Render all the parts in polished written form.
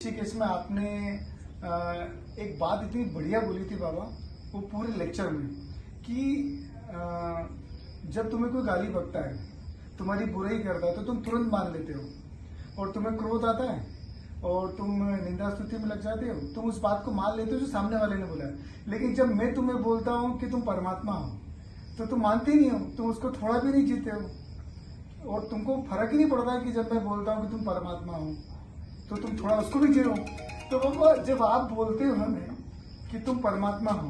इसी केस में आपने एक बात इतनी बढ़िया बोली थी बाबा, वो पूरे लेक्चर में, कि जब तुम्हें कोई गाली बकता है, तुम्हारी बुराई करता है, तो तुम तुरंत मान लेते हो, और तुम्हें क्रोध आता है और तुम निंदा स्तुति में लग जाते हो, तुम उस बात को मान लेते हो जो सामने वाले ने बोला है। लेकिन जब मैं तुम्हें बोलता हूँ कि तुम परमात्मा हो, तो तुम मानते ही नहीं हो, तुम उसको थोड़ा भी नहीं जीते हो, और तुमको फर्क ही नहीं पड़ता है कि जब मैं बोलता हूँ कि तुम परमात्मा हो तो तुम थोड़ा उसको भी जियो। तो बाबा जब आप बोलते हो हमें कि तुम परमात्मा हो,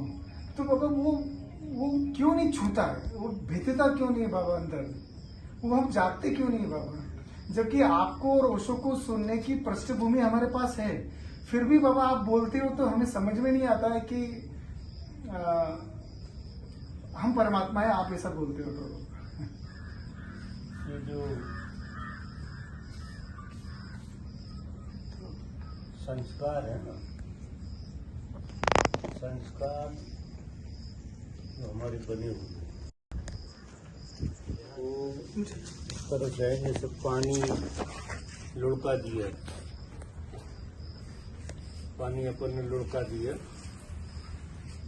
तो बाबा वो क्यों नहीं छूता है, वो भेदता क्यों नहीं है बाबा अंदर, वो हम जागते क्यों नहीं है बाबा, जबकि आपको और ओशो को सुनने की पृष्ठभूमि हमारे पास है, फिर भी बाबा आप बोलते हो तो हमें समझ में नहीं आता है कि हम परमात्मा है, आप ऐसा बोलते हो। तो ये जो संस्कार है ना, संस्कार जो हमारे बने हुए हैं वो इस तरह से है जैसे पानी लुढ़का दिया, पानी अपन ने लुढ़का दिया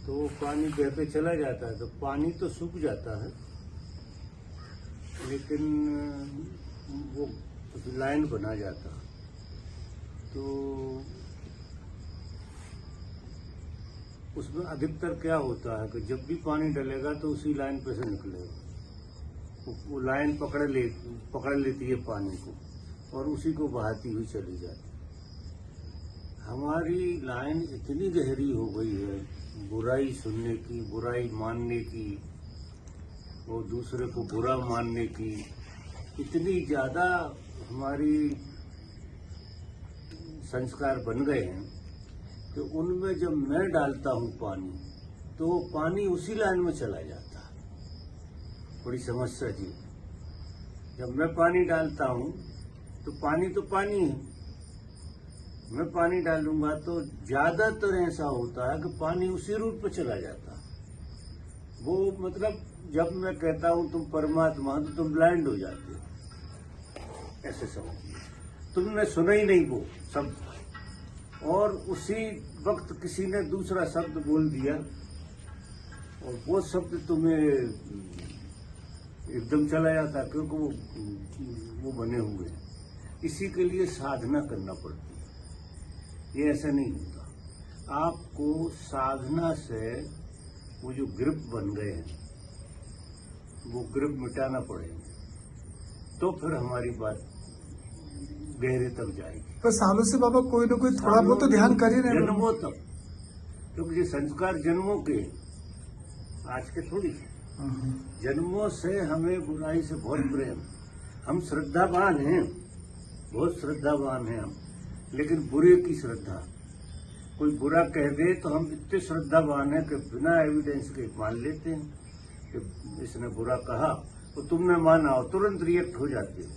तो वो पानी बह पे चला जाता है, तो पानी तो सूख जाता है लेकिन वो लाइन बना जाता है। तो उसमें अधिकतर क्या होता है कि जब भी पानी डलेगा तो उसी लाइन पे से निकलेगा, वो लाइन पकड़ लेती है पानी को और उसी को बहाती हुई चली जाती है। हमारी लाइन इतनी गहरी हो गई है बुराई सुनने की, बुराई मानने की और दूसरे को बुरा मानने की, इतनी ज्यादा हमारी संस्कार बन गए हैं कि उनमें जब मैं डालता हूं पानी तो पानी उसी लाइन में चला जाता है। बड़ी समस्या जी, जब मैं पानी डालता हूं तो पानी है, मैं पानी डालूंगा तो ज्यादातर ऐसा होता है कि पानी उसी रूट पर चला जाता है। वो मतलब जब मैं कहता हूं तुम परमात्मा तो तुम ब्लाइंड हो जाते हो, ऐसे समझिए, तुमने सुना ही नहीं वो शब्द, और उसी वक्त किसी ने दूसरा शब्द बोल दिया और वो शब्द तुम्हें एकदम चला जाता, क्योंकि वो बने हुए हैं। इसी के लिए साधना करना पड़ती है, ये ऐसा नहीं होता। आपको साधना से वो जो ग्रिप बन गए हैं वो ग्रिप मिटाना पड़ेगा, तो फिर हमारी बात गहरे तक जाएगी। पर सालों से बाबा कोई ना कोई थोड़ा बहुत तो ध्यान कर ही रहे हैं। जन्मों तक, क्योंकि ये संस्कार जन्मों के, आज के थोड़ी, जन्मों से हमें बुराई से बहुत प्रेम, हम श्रद्धावान हैं, बहुत श्रद्धावान हैं हम, लेकिन बुरे की श्रद्धा, कोई बुरा कह दे तो हम इतने श्रद्धावान हैं कि बिना एविडेंस के मान लेते हैं कि इसने बुरा कहा तो तुमने माना और तुरंत रिएक्ट हो जाते हो,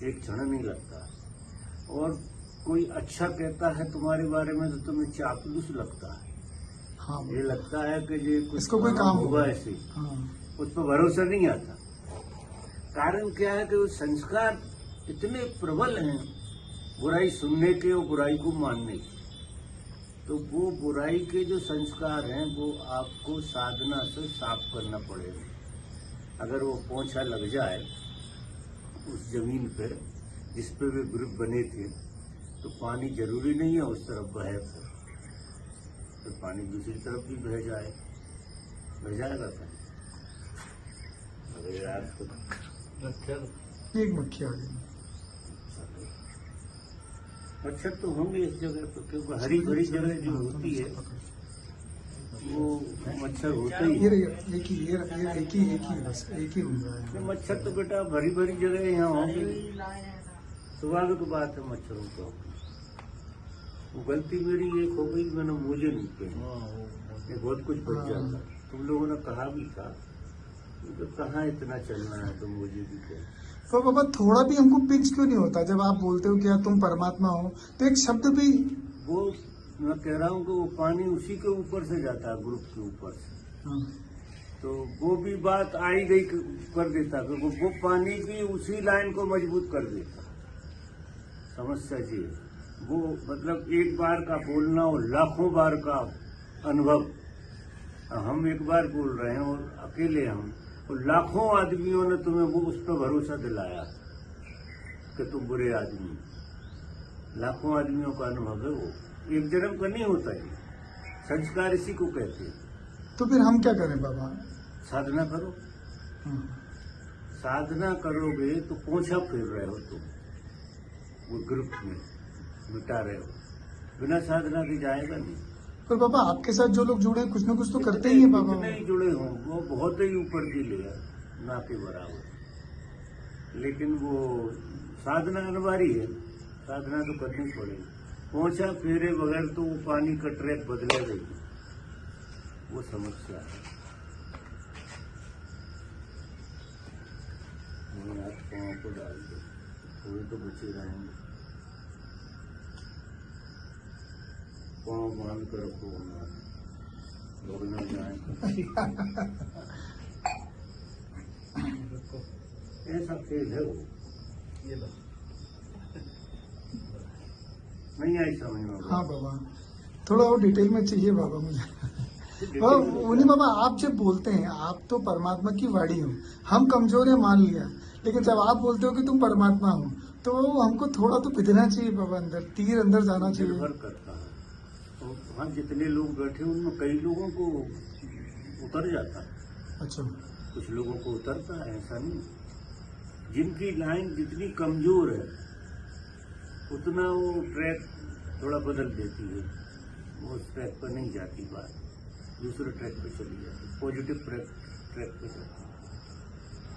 एक क्षण नहीं लगता। और कोई अच्छा कहता है तुम्हारे बारे में तो तुम्हें चापलूस लगता है। हाँ, ये लगता है कि ये कुछ इसको कोई काम होगा ऐसे, उस पर भरोसा नहीं आता। कारण क्या है कि वो संस्कार इतने प्रबल हैं बुराई सुनने के और बुराई को मानने के, तो वो बुराई के जो संस्कार हैं वो आपको साधना से साफ करना पड़ेगा। अगर वो पोंछा लग जाए उस जमीन पे जिस पे वे ग्रुप बने थे तो पानी जरूरी नहीं है उस तरफ बहे, तो पानी दूसरी तरफ भी बह जाएगा पानी। अगर आपको एक मक्खी आ गई, मच्छर तो होंगे इस जगह पर, क्योंकि हरी भरी जगह जो होती है वो मच्छर होते ही। एक ही रूम है। मच्छर तो बेटा भरी भरी जगह यहाँ होंगे, स्वाभाविक बात है मच्छरों को। वो गलती मेरी एक हो गई, मैंने मुझे नहीं पहना, ये बहुत कुछ बच जाता। तुम लोगों ने कहा भी था तो कहाँ इतना चलना है, तो मुझे भी कह। तो बाबा थोड़ा भी हमको पिंच क्यों नहीं होता जब आप बोलते हो कि तुम परमात्मा हो, तो एक शब्द भी, वो मैं कह रहा हूँ कि वो पानी उसी के ऊपर से जाता है, ग्रुप के ऊपर से, तो वो भी बात आई गई कर देता, क्योंकि वो पानी भी उसी लाइन को मजबूत कर देता। समस्या जी, वो मतलब एक बार का बोलना और लाखों बार का अनुभव। हम एक बार बोल रहे हैं और अकेले हम, और लाखों आदमियों ने तुम्हें वो उस पर भरोसा दिलाया कि तुम बुरे आदमी। लाखों आदमियों का अनुभव है वो, एक जन्म का नहीं होता है। संस्कार इसी को कहते हैं। तो फिर हम क्या करें बाबा? साधना करो। साधना करोगे तो पोछा फेर रहे हो तुम, वो ग्रुप में मिटा रहे हो। बिना साधना के जाएगा नहीं। पर बाबा आपके साथ जो लोग जुड़े हैं कुछ ना कुछ तो करते ही है बाबा। जितने ही जुड़े हों वो बहुत ही ऊपर की लेयर, ना के बराबर। लेकिन वो साधना अनिवार्य है, साधना तो करनी पड़ेगी। पोछा फेरे बगैर तो वो पानी का ट्रैक बदलेगा ही, वो समस्या है। हाथ पाँव को डाल दो, थोड़े तो बचे रहेंगे। पाँव बांध कर रखो, दौड़ना जाए। ऐसा खेल है वो। ये लो। नहीं आई समझ में? हाँ बाबा, थोड़ा और डिटेल में चाहिए बाबा मुझे। उन्हीं बाबा, आप जब बोलते हैं आप तो परमात्मा की वाणी हो, हम कमजोर है मान लिया, लेकिन जब आप बोलते हो कि तुम परमात्मा हो तो हमको थोड़ा तो पिघलना चाहिए बाबा, अंदर तीर अंदर जाना चाहिए। निर्भर करता है। तो वहाँ जितने लोग बैठे उनमें कई लोगों को उतर जाता है। अच्छा। कुछ लोगों को उतरता है, ऐसा नहीं। जिनकी लाइन जितनी कमजोर है उतना वो ट्रैक थोड़ा बदल देती है, वो उस ट्रैक पर नहीं जाती बात, दूसरे ट्रैक पे चली जाती, पॉजिटिव ट्रैक पे जाती।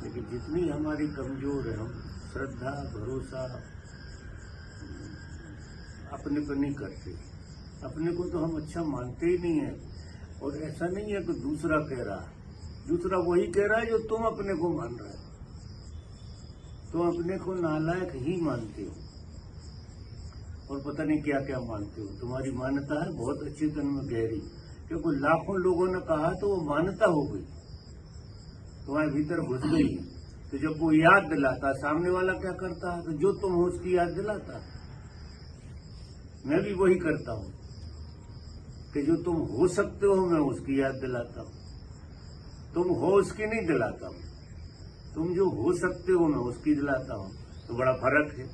लेकिन जितनी हमारी कमजोर है, हम श्रद्धा भरोसा अपने पर नहीं करते। अपने को तो हम अच्छा मानते ही नहीं है। और ऐसा नहीं है कि दूसरा कह रहा है, दूसरा वही कह रहा है जो तुम अपने को मान रहे हो। तुम अपने को नालायक ही मानते हो और पता नहीं क्या क्या मानते हो। तुम्हारी मान्यता है बहुत अच्छी तन में गहरी, क्योंकि लाखों लोगों ने कहा तो वो मान्यता हो गई, तुम्हारे भीतर घुस गई। तो जब वो याद दिलाता, सामने वाला क्या करता है, तो जो तुम हो उसकी याद दिलाता। मैं भी वही करता हूं कि जो तुम हो सकते हो मैं उसकी याद दिलाता हूं, तुम हो उसकी नहीं दिलाता हूं। तुम जो हो सकते हो मैं उसकी दिलाता हूं, तो बड़ा फर्क है।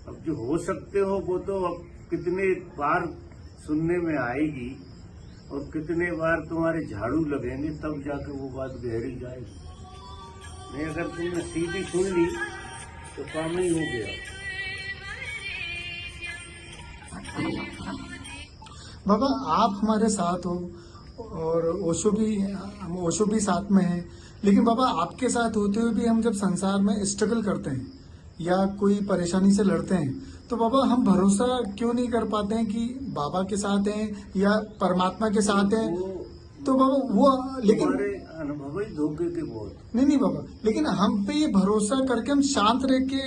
अब जो हो सकते हो वो तो अब कितने बार सुनने में आएगी और कितने बार तुम्हारे झाड़ू लगेंगे, तब जाकर वो बात गहरी जाएगी। नहीं, अगर तुमने सीधी सुन ली तो काम ही हो गया। बाबा आप हमारे साथ हो और ओशो भी साथ में है, लेकिन बाबा आपके साथ होते हुए भी हम जब संसार में स्ट्रगल करते हैं या कोई परेशानी से लड़ते हैं, तो बाबा हम भरोसा क्यों नहीं कर पाते हैं कि बाबा के साथ हैं या परमात्मा के साथ हैं? तो बाबा वो, लेकिन हमारे अनुभव ही धोखे के बहुत। नहीं बाबा, लेकिन हम पे ये भरोसा करके हम शांत रह के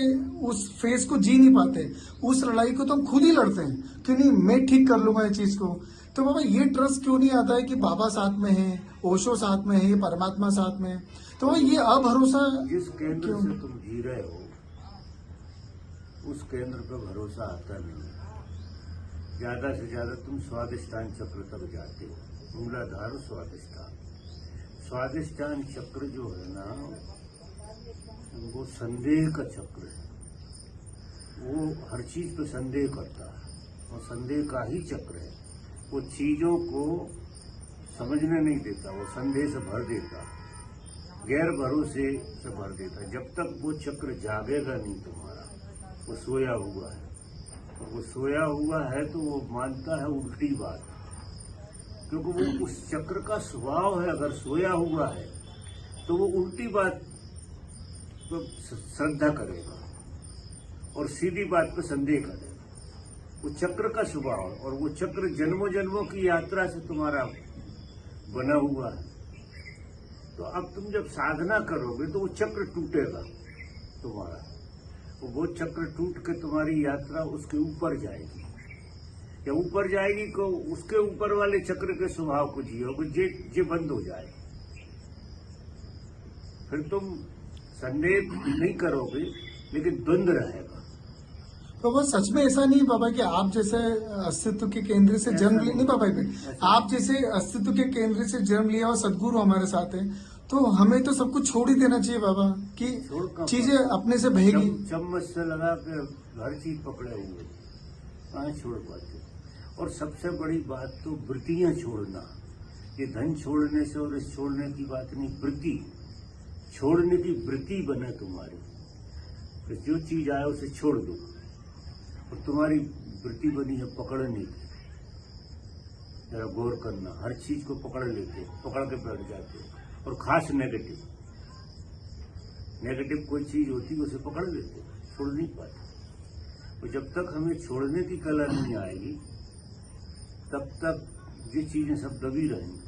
उस फेज को जी नहीं पाते, उस लड़ाई को तो हम खुद ही लड़ते हैं कि नहीं मैं ठीक कर लूंगा ये चीज को। तो बाबा ये ट्रस्ट क्यों नहीं आता है कि बाबा साथ में है, ओशो साथ में है, परमात्मा साथ में है? तो बाबा ये अभरोसा जिस केंद्र क्यों? से तुम जी रहे हो उस केंद्र पर भरोसा आता नहीं। ज्यादा से ज्यादा तुम स्वादिष्टान चक्र तक जाते हो, मूलाधार स्वादिष्टान। स्वादिष्टान चक्र जो है ना, वो संदेह का चक्र है। वो हर चीज पे संदेह करता है और संदेह का ही चक्र है। वो चीजों को समझने नहीं देता, वो संदेह से भर देता, गैर भरोसे से भर देता। जब तक वो चक्र जागेगा नहीं तुम्हारा, वो सोया हुआ है। वो सोया हुआ है तो वो मानता है उल्टी बात, क्योंकि वो उस चक्र का स्वभाव है। अगर सोया हुआ है तो वो उल्टी बात तो श्रद्धा करेगा और सीधी बात पर संदेह करेगा। वो चक्र का स्वभाव है और वो चक्र जन्मों जन्मों की यात्रा से तुम्हारा बना हुआ है। तो अब तुम जब साधना करोगे तो वो चक्र टूटेगा तुम्हारा, वो चक्र टूट के तुम्हारी यात्रा उसके ऊपर जाएगी। या ऊपर जाएगी तो उसके ऊपर वाले चक्र के स्वभाव को जियोगे, जे बंद हो जाए। फिर तुम संदेह नहीं करोगे, लेकिन द्वंद्व रहेगा। बाबा सच में ऐसा नहीं है बाबा कि आप जैसे अस्तित्व के केंद्र से जन्म लिए नहीं बाबा भाई, आप जैसे अस्तित्व के केंद्र से जन्म लिया और सदगुरु हमारे साथ है, तो हमें तो सब कुछ छोड़ ही देना चाहिए बाबा कि छोड़ कहाँ चीजें अपने से बहेगी। चम्मच से लगा के हर चीज पकड़े हुए कहाँ छोड़ पाते। और सबसे बड़ी बात तो वृत्तियां छोड़ना, ये धन छोड़ने से और इस छोड़ने की बात नहीं, वृत्ति छोड़ने की वृत्ति बने तुम्हारी, तो जो चीज आए उसे छोड़ दो और तुम्हारी वृत्ति बनी है पकड़ने की। जरा गौर करना, हर चीज को पकड़ लेते हो, पकड़ के बैठ जाते हो, और खास नेगेटिव कोई चीज होती है उसे पकड़ लेते हो, छोड़ नहीं पाते। और जब तक हमें छोड़ने की कला नहीं आएगी तब तक ये चीजें सब दबी रहेंगी,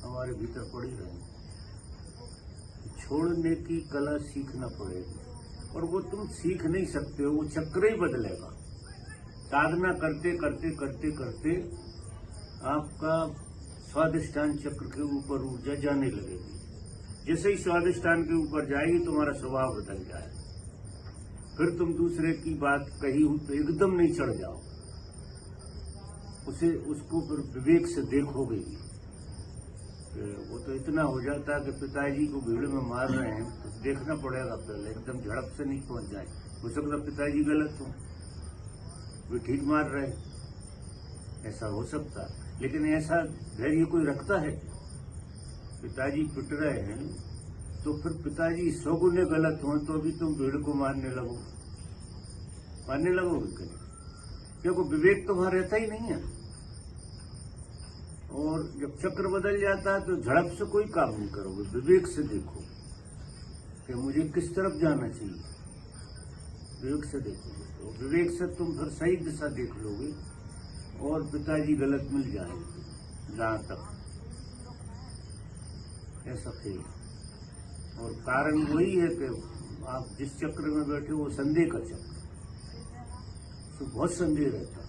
हमारे भीतर पड़ी रहेंगी। छोड़ने की कला सीखना पड़ेगी, और वो तुम सीख नहीं सकते हो, वो चक्र ही बदलेगा। साधना करते करते करते करते आपका स्वादिष्टान चक्र के ऊपर ऊर्जा जाने लगेगी। जैसे ही स्वादिष्टान के ऊपर जाएगी तुम्हारा स्वभाव बदल जाए, फिर तुम दूसरे की बात कही हुई तो एकदम नहीं चढ़ जाओ, उसको फिर विवेक से देखोगे। वो तो इतना हो जाता है कि पिताजी को भीड़ में मार रहे हैं तो देखना पड़ेगा पहले, एकदम झड़प से नहीं पहुंच जाए। हो सकता पिताजी गलत हो, वे ठीक मार रहे, ऐसा हो सकता। लेकिन ऐसा धैर्य कोई रखता है? पिताजी पिट रहे हैं तो फिर पिताजी 100 गुने गलत हो तो भी तुम भीड़ को मारने लगोगे क्योंकि विवेक तुम्हारा रहता ही नहीं है। और जब चक्र बदल जाता है तो झड़प से कोई काम नहीं करोगे, विवेक से देखो कि मुझे किस तरफ जाना चाहिए, विवेक से देखोगे तो विवेक से तुम फिर सही दिशा देख लोगे और पिताजी गलत मिल जाएंगे जहां तक ऐसा खेल। और कारण वही है कि आप जिस चक्र में बैठे हो वो संदेह का चक्र, तो बहुत संदेह रहता है।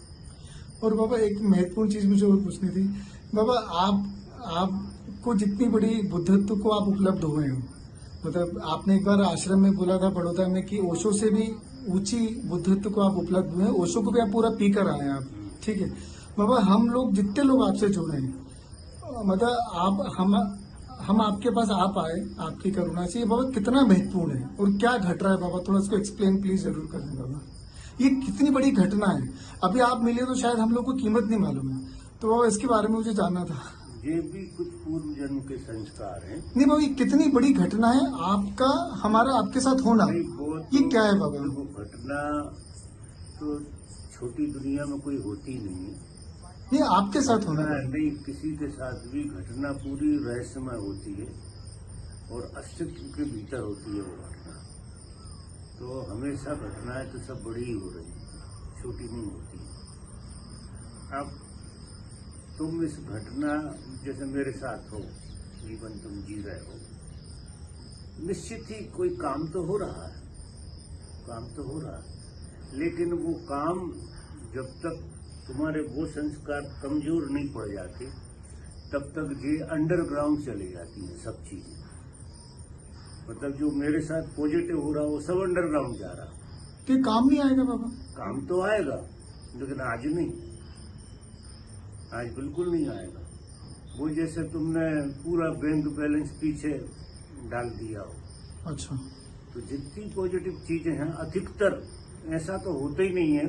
और बाबा एक महत्वपूर्ण चीज मुझे और पूछनी थी बाबा, आपको जितनी बड़ी बुद्धत्व को आप उपलब्ध हुए हो, मतलब आपने एक बार आश्रम में बोला था बड़ौदा में कि ओशो से भी ऊंची बुद्धत्व को आप उपलब्ध हुए हैं, ओशो को भी आप पूरा पी कर आए हैं आप, ठीक है बाबा। हम लोग जितने लोग आपसे जुड़े हैं, मतलब हम आपके पास आप आए, आपकी करुणा से, ये बाबा कितना महत्वपूर्ण है और क्या घट रहा है बाबा, थोड़ा इसको एक्सप्लेन प्लीज जरूर कर दें बाबा। ये कितनी बड़ी घटना है, अभी आप मिले तो शायद हम लोग को कीमत नहीं मालूम है, तो बाबा इसके बारे में मुझे जानना था। ये भी कुछ पूर्व जन्म के संस्कार हैं। नहीं बाबा, ये कितनी बड़ी घटना है आपका, हमारा आपके साथ होना, ये क्या है बाबा? वो घटना तो छोटी दुनिया में कोई होती नहीं है, ये आपके साथ होना है। नहीं, किसी के साथ भी घटना पूरी रहस्यमय होती है और अस्तित्व के भीतर होती है वो घटना। तो हमेशा घटनाएं तो सब बड़ी ही हो रही है, छोटी नहीं होती। अब तुम इस घटना जैसे मेरे साथ हो, जीवन तुम जी रहे हो, निश्चित ही कोई काम तो हो रहा है, लेकिन वो काम जब तक तुम्हारे वो संस्कार कमजोर नहीं पड़ जाते तब तक ये अंडरग्राउंड चली जाती है सब चीजें। मतलब जो मेरे साथ पॉजिटिव हो रहा वो सब अंडरग्राउंड जा रहा। तो ये काम नहीं आएगा बाबा? काम तो आएगा लेकिन आज नहीं, आज बिल्कुल नहीं आएगा। वो जैसे तुमने पूरा बैंक बैलेंस पीछे डाल दिया हो। अच्छा। तो जितनी पॉजिटिव चीजें हैं, अधिकतर ऐसा तो होता ही नहीं है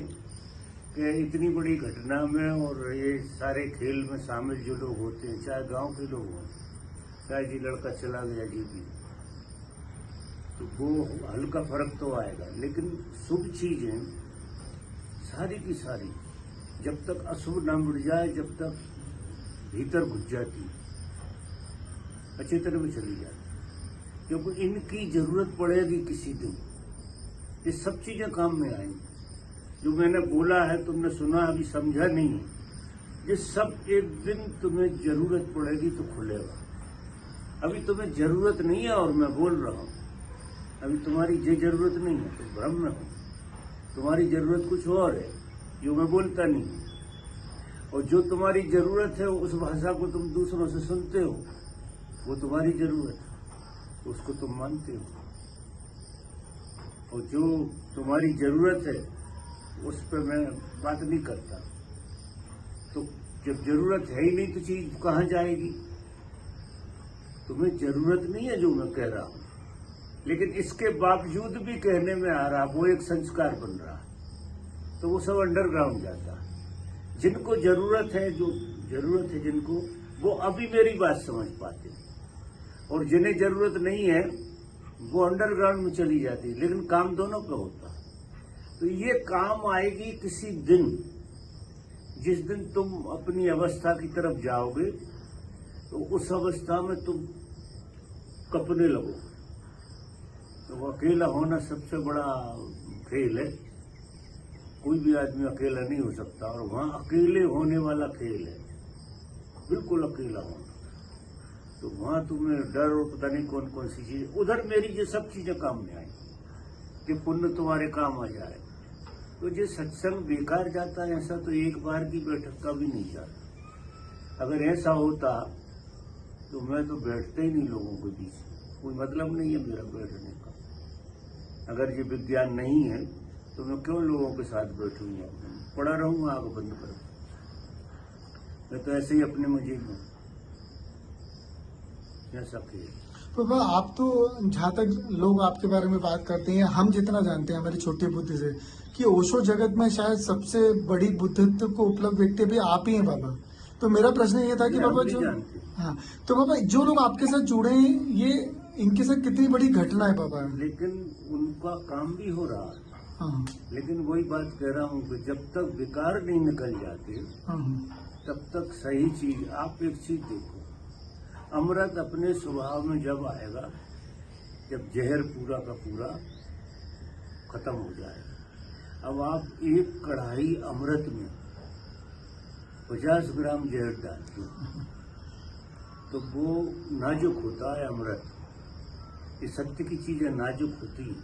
कि इतनी बड़ी घटना में और ये सारे खेल में शामिल जो लोग होते हैं, चाहे गांव के लोग हों, चाहे जी लड़का चला गया जी भी, तो वो हल्का फर्क तो आएगा। लेकिन शुभ चीजें सारी की सारी जब तक अशुभ ना मिट जाए, जब तक भीतर घुस जाती, अच्छी तरह में चली जाती, क्योंकि इनकी जरूरत पड़ेगी किसी दिन। ये सब चीजें काम में आएंगी। जो मैंने बोला है तुमने सुना, अभी समझा नहीं है, ये सब एक दिन तुम्हें जरूरत पड़ेगी तो खुलेगा। अभी तुम्हें जरूरत नहीं है और मैं बोल रहा हूं, अभी तुम्हारी ये जरूरत नहीं है, तुम भ्रम में हो। तुम्हारी जरूरत कुछ और है जो मैं बोलता नहीं हूं, और जो तुम्हारी जरूरत है उस भाषा को तुम दूसरों से सुनते हो, वो तुम्हारी जरूरत है, उसको तुम मानते हो। और जो तुम्हारी जरूरत है उस पर मैं बात नहीं करता। तो जब जरूरत है ही नहीं तो चीज कहाँ जाएगी? तुम्हें जरूरत नहीं है जो मैं कह रहा हूं, लेकिन इसके बावजूद भी कहने में आ रहा, वो एक संस्कार बन रहा, तो वो सब अंडरग्राउंड जाता। जिनको जरूरत है, जो जरूरत है जिनको, वो अभी मेरी बात समझ पाते, और जिन्हें जरूरत नहीं है वो अंडरग्राउंड में चली जाती, लेकिन काम दोनों का होता। तो ये काम आएगी किसी दिन, जिस दिन तुम अपनी अवस्था की तरफ जाओगे, तो उस अवस्था में तुम कपने लगो। तो वो अकेला होना सबसे बड़ा खेल है। कोई भी आदमी अकेला नहीं हो सकता, और वहां अकेले होने वाला खेल है, बिल्कुल अकेला होना। तो वहां तुम्हें डर और पता नहीं कौन कौन सी चीज, उधर मेरी ये सब चीजें काम में आई कि पुण्य तुम्हारे काम आ जाए। तो जो सत्संग बेकार जाता है, ऐसा तो एक बार की बैठक का भी नहीं जाता। अगर ऐसा होता तो मैं तो बैठते ही नहीं लोगों के बीच, कोई मतलब नहीं है मेरा बैठने का। अगर ये विज्ञान नहीं है तो मैं क्यों लोगों के साथ बैठूंगा? पड़ा रहूंगा, आग बंद करूँ। मैं तो ऐसे ही अपने मजे में ऐसा खेल। बाबा, आप तो जहाँ तक लोग आपके बारे में बात करते हैं, हम जितना जानते हैं हमारी छोटी बुद्धि से, कि ओशो जगत में शायद सबसे बड़ी बुद्धित्व को उपलब्ध व्यक्ति भी आप ही हैं बाबा। तो मेरा प्रश्न ये था कि बाबा जो, हाँ, तो बाबा जो लोग आपके साथ जुड़े हैं, ये इनके साथ कितनी बड़ी घटना है बाबा? लेकिन उनका काम भी हो रहा है। हाँ, लेकिन वही बात कह रहा हूँ कि जब तक विकार नहीं निकल जाते, तब तक सही चीज। आप एक चीज देखो, अमृत अपने स्वभाव में जब आएगा, जब जहर पूरा का पूरा खत्म हो जाएगा। अब आप एक कढ़ाई अमृत में 50 ग्राम जहर डालते हो, तो वो नाजुक होता है अमृत। ये सत्य की चीजें नाजुक होती है,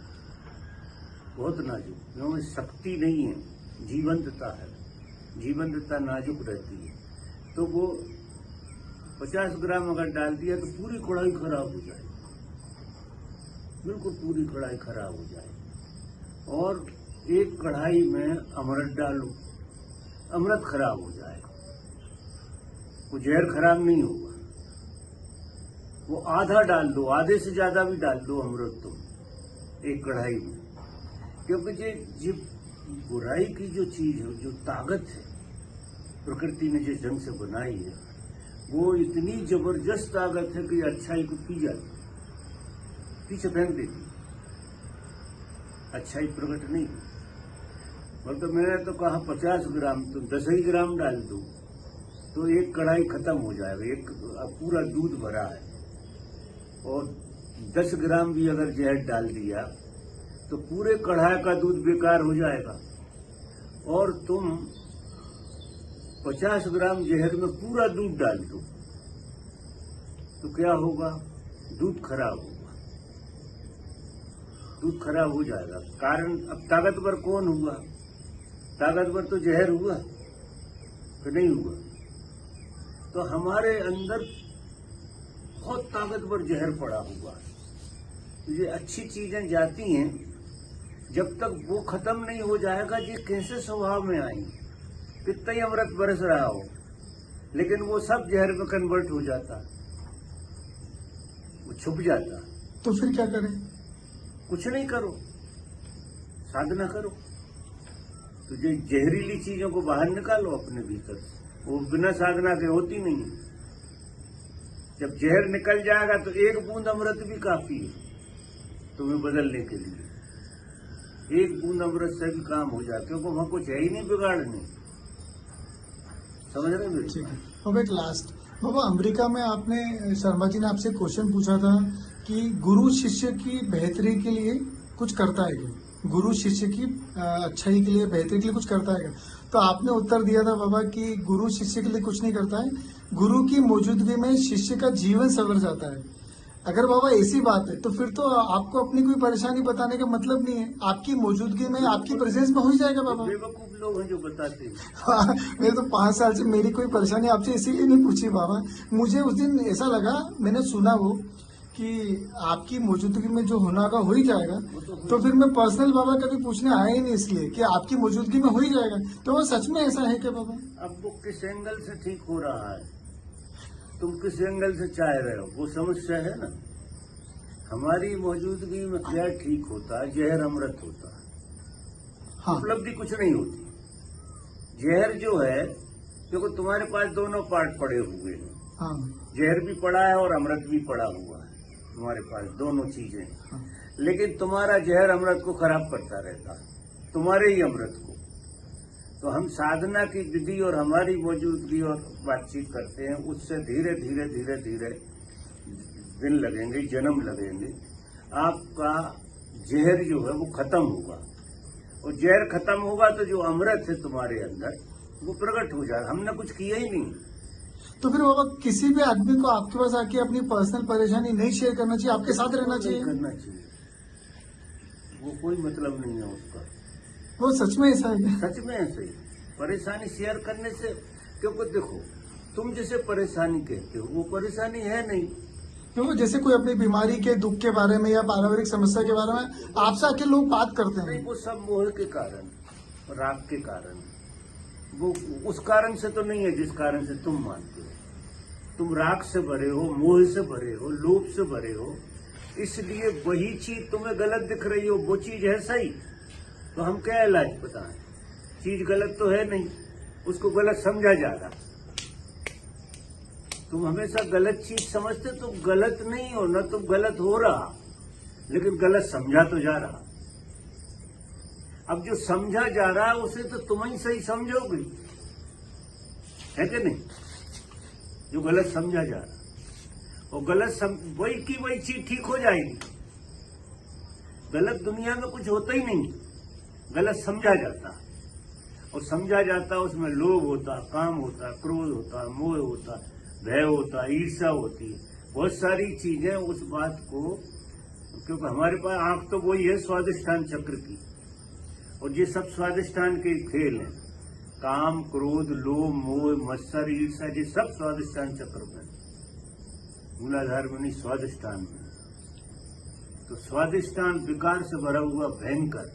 बहुत नाजुक, क्योंकि शक्ति नहीं है, जीवंतता है। जीवंतता नाजुक रहती है। तो वो 50 ग्राम अगर डाल दिया तो पूरी कढ़ाई खराब हो जाएगी, बिल्कुल पूरी कढ़ाई खराब हो जाएगी। और एक कढ़ाई में अमृत डालो, अमृत खराब हो जाएगा, वो जहर खराब नहीं होगा। वो आधा डाल दो, आधे से ज्यादा भी डाल दो अमृत तुम एक कढ़ाई में, क्योंकि ये बुराई की जो चीज है, जो ताकत है प्रकृति ने जिस ढंग से बनाई है, वो इतनी जबरदस्त ताकत है कि अच्छाई को पी जाती, पीछे फेंक देती, अच्छाई प्रकट नहीं। मतलब मैंने तो कहा 50 ग्राम, तो 10 ही ग्राम डाल दो तो एक कढ़ाई खत्म हो जाएगा। एक पूरा दूध भरा है और 10 ग्राम भी अगर जहर डाल दिया तो पूरे कढ़ाई का दूध बेकार हो जाएगा। और तुम 50 ग्राम जहर में पूरा दूध डाल दो तो क्या होगा? दूध खराब होगा, दूध खराब हो जाएगा। कारण अब ताकतवर कौन हुआ? ताकतवर तो जहर हुआ कि नहीं हुआ? तो हमारे अंदर बहुत ताकतवर जहर पड़ा हुआ है। ये अच्छी चीजें जाती हैं, जब तक वो खत्म नहीं हो जाएगा, ये कैसे स्वभाव में आएंगे? कितना ही अमृत बरस रहा हो, लेकिन वो सब जहर में कन्वर्ट हो जाता, वो छुप जाता। तो फिर क्या करें? कुछ नहीं करो, साधना करो। तो ये जहरीली चीजों को बाहर निकालो अपने भीतर से, वो बिना साधना के होती नहीं है। जब जहर निकल जाएगा तो एक बूंद अमृत भी काफी है तुम्हें बदलने के लिए। एक बूंद अमृत से भी काम हो जाए, क्योंकि वहां कुछ है ही नहीं बिगाड़ने। समझ रहे मेरे? ठीक है बाबा, एक लास्ट बाबा, अमेरिका में आपने, शर्मा जी ने आपसे क्वेश्चन पूछा था कि गुरु शिष्य की बेहतरी के लिए कुछ करता है क्या? गुरु शिष्य की अच्छाई के लिए, बेहतरी के लिए कुछ करता है क्या? तो आपने उत्तर दिया था बाबा कि गुरु शिष्य के लिए कुछ नहीं करता है, गुरु की मौजूदगी में शिष्य का जीवन संवर जाता है। अगर बाबा ऐसी बात है तो फिर तो आपको अपनी कोई परेशानी बताने का मतलब नहीं है, आपकी मौजूदगी में, आपकी प्रेजेंस में हो ही जाएगा बाबा। बेवकूफ लोग हैं जो बताते हैं। हाँ, मेरे तो 5 साल से मेरी कोई परेशानी आपसे इसीलिए नहीं पूछी बाबा। मुझे उस दिन ऐसा लगा, मैंने सुना वो कि आपकी मौजूदगी में जो होना का हो ही जाएगा, वो तो तो फिर मैं पर्सनल बाबा कभी पूछने आया ही नहीं, इसलिए कि आपकी मौजूदगी में हो ही जाएगा। तो वो सच में ऐसा है क्या बाबा? अब वो किस एंगल से ठीक हो रहा है, तुम किस एंगल से चाह रहे हो, वो समस्या है ना। हमारी मौजूदगी में क्या ठीक होता है? जहर अमृत होता है। हाँ उपलब्धि कुछ नहीं होती। जहर जो है, देखो तुम्हारे पास दोनों पार्ट पड़े हुए हैं, हाँ जहर भी पड़ा है और अमृत भी पड़ा हुआ है, तुम्हारे पास दोनों चीजें हैं। हाँ। लेकिन तुम्हारा जहर अमृत को खराब करता रहता है, तुम्हारे ही अमृत को। तो हम साधना की विधि और हमारी मौजूदगी और बातचीत करते हैं, उससे धीरे धीरे धीरे धीरे दिन लगेंगे, जन्म लगेंगे, आपका जहर जो है वो खत्म होगा। और जहर खत्म होगा तो जो अमृत है तुम्हारे अंदर वो प्रकट हो जाएगा। हमने कुछ किया ही नहीं। तो फिर बाबा किसी भी आदमी को आपके पास आके अपनी पर्सनल परेशानी नहीं शेयर करना चाहिए, आपके साथ रहना नहीं चाहिए? करना चाहिए, वो कोई मतलब नहीं है उसका। वो सच में ऐसा है? सच में ऐसे ही परेशानी शेयर करने से, क्योंकि देखो तुम जिसे परेशानी कहते हो वो परेशानी है नहीं। क्योंकि जैसे कोई अपनी बीमारी के दुख के बारे में या पारिवारिक समस्या के बारे में आपसे आके लोग बात करते नहीं, हैं। वो सब मोह के कारण, राग के कारण, वो उस कारण से तो नहीं है जिस कारण से तुम मानते हो। तुम राग से भरे हो, मोह से भरे हो, लोभ से भरे हो, इसलिए वही चीज तुम्हें गलत दिख रही हो, वो चीज है सही। तो हम क्या इलाज बताएं? चीज गलत तो है नहीं, उसको गलत समझा जा रहा। तुम हमेशा गलत चीज समझते, तुम गलत नहीं हो ना, तुम गलत हो रहा, लेकिन गलत समझा तो जा रहा। अब जो समझा जा रहा है उसे तो तुम ही सही समझोगे, है कि नहीं? जो गलत समझा जा रहा और वही की वही चीज ठीक हो जाएगी। गलत दुनिया में कुछ होता ही नहीं, गलत समझा जाता। और समझा जाता उसमें लोभ होता, काम होता, क्रोध होता, मोह होता, भय होता, ईर्ष्या होती है, बहुत सारी चीजें उस बात को। क्योंकि हमारे पास आंख तो वही है स्वादिष्ठान चक्र की, और ये सब स्वादिष्ठान के खेल हैं। काम, क्रोध, लोभ, मोह, मत्सर, ईर्ष्या, ये सब स्वादिष्ठान चक्र में, मूलाधार में नहीं, स्वादिष्ठान में। तो स्वादिष्ठान विकार से भरा हुआ भयंकर,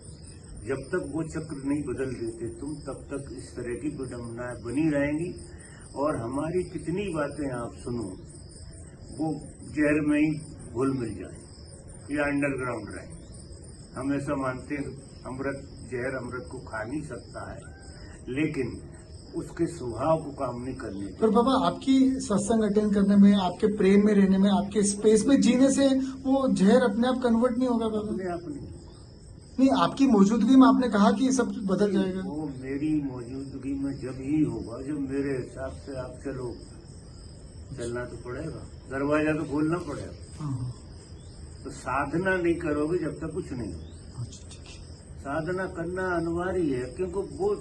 जब तक वो चक्र नहीं बदल देते तुम, तब तक इस तरह की विडंबनाएं बनी रहेंगी। और हमारी कितनी बातें आप सुनो, वो जहर में ही घुल मिल जाए या अंडरग्राउंड रहे। हम ऐसा मानते हैं अमृत, जहर अमृत को खा नहीं सकता है, लेकिन उसके स्वभाव को काम नहीं करने देते। पर बाबा आपकी सत्संग अटेंड करने में, आपके प्रेम में रहने में, आपके स्पेस में जीने से वो जहर अपने आप कन्वर्ट नहीं होगा बाबा? अपने आप नहीं। नहीं, आपकी मौजूदगी में आपने कहा कि सब बदल जाएगा। वो मेरी मौजूदगी में जब ही होगा जब मेरे हिसाब से आप चलो। चलना तो पड़ेगा, दरवाजा तो खोलना पड़ेगा। हाँ। तो साधना नहीं करोगे जब तक कुछ नहीं होगा। अच्छा, ठीक है। साधना करना अनिवार्य है, क्योंकि वो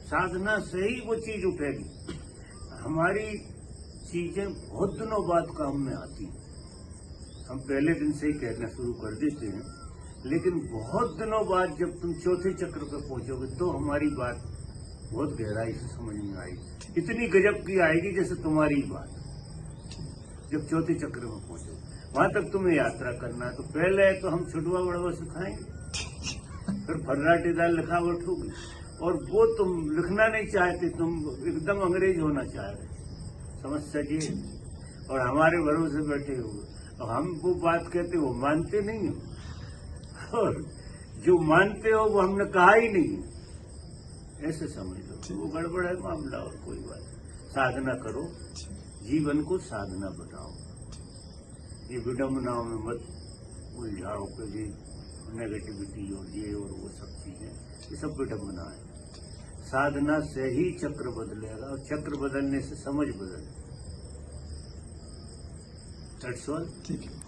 साधना से ही वो चीज उठेगी। हमारी चीजें बहुत दिनों बाद काम में आती हैं। हम पहले दिन से ही कहना शुरू कर देते हैं, लेकिन बहुत दिनों बाद जब तुम चौथे चक्र पर पहुंचोगे तो हमारी बात बहुत गहराई से समझ में आएगी। इतनी गजब की आएगी जैसे तुम्हारी बात। जब चौथे चक्र में पहुंचोगे, वहां तक तुम्हें यात्रा करना है। तो पहले तो हम छुटवा बड़वा सिखाएंगे, फिर फर्राटी दाल लिखावट होगी। और वो तुम लिखना नहीं चाहते, तुम एकदम अंग्रेज होना चाह रहे, समस्या जी। और हमारे भरोसे बैठे हुए, और हम वो बात कहते वो मानते नहीं हो, और जो मानते हो वो हमने कहा ही नहीं, ऐसे समझ लो। वो गड़बड़ है मामला, और कोई बात। साधना करो, जीवन को साधना बनाओ। ये विडंबनाओं में मत उलझाओ कि ये नेगेटिविटी और ये और वो सब चीजें, ये सब विडंबना है। साधना से ही चक्र बदलेगा, और चक्र बदलने से समझ बदलेगी। That's all. ठीक है।